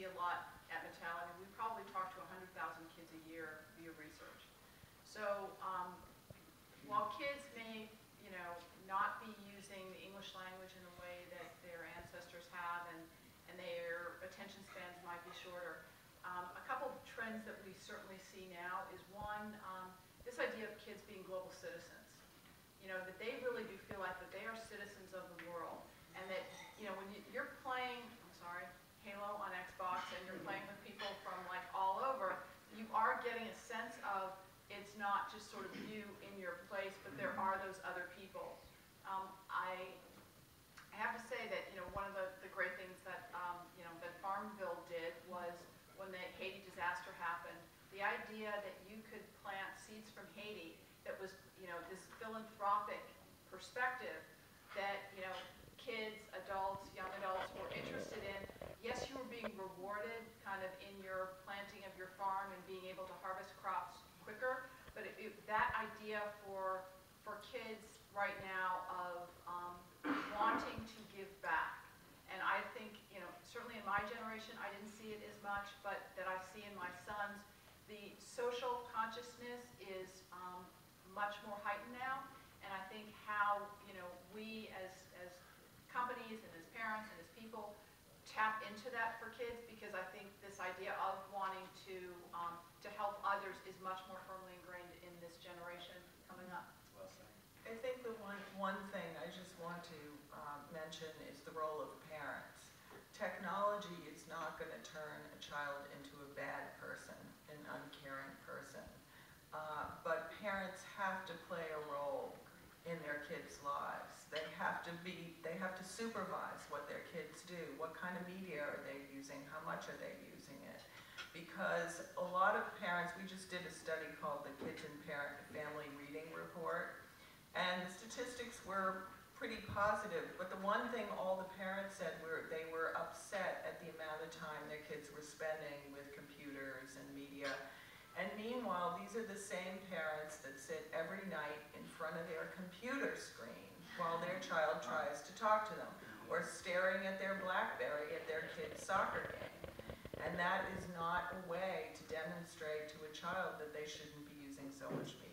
see a lot at Mattel. I mean, we probably talk to 100,000 kids a year via research. So while kids may, not be using the English language in a way that their ancestors have, and their attention spans might be shorter, a couple of trends that we certainly see now is one, this idea of kids being global citizens. That they really do feel like that they are citizens of the world, and that when you're playing, Halo on Xbox, and you're playing with people from like all over, you are getting a sense of it's not just sort of you in your place, but there are those other people. I have to say that one of the great things that that Farmville did was when the Haiti disaster happened. The idea that you could plant seeds from Haiti that was this philanthropic perspective that kids, adults, young adults were interested in. Yes, you were being rewarded kind of in your planting of your farm and being able to harvest crops quicker, but that idea for kids right now of wanting to give back. And I think, certainly in my generation, I didn't see it as much, but that I see in my sons, the social consciousness is much more heightened now. And I think how, we as companies and as parents and as people tap into that for kids, because I think this idea of wanting to help others is much more firmly ingrained in this generation coming up. Well said. I think the one thing I just want to mention is the role of parents. Technology is not going to turn a child into a bad person, an uncaring person. But parents have to play a role in their kids' lives. They have to supervise what their kids do. What kind of media are they using? How much are they using it? Because a lot of parents, we just did a study called the Kids and Parent Family Reading Report, and the statistics were pretty positive, but the one thing all the parents said they were upset at the amount of time their kids were spending with computers and media. And meanwhile, these are the same parents that sit every night in front of their computer screen while their child tries to talk to them, or staring at their BlackBerry at their kid's soccer game. And that is not a way to demonstrate to a child that they shouldn't be using so much media.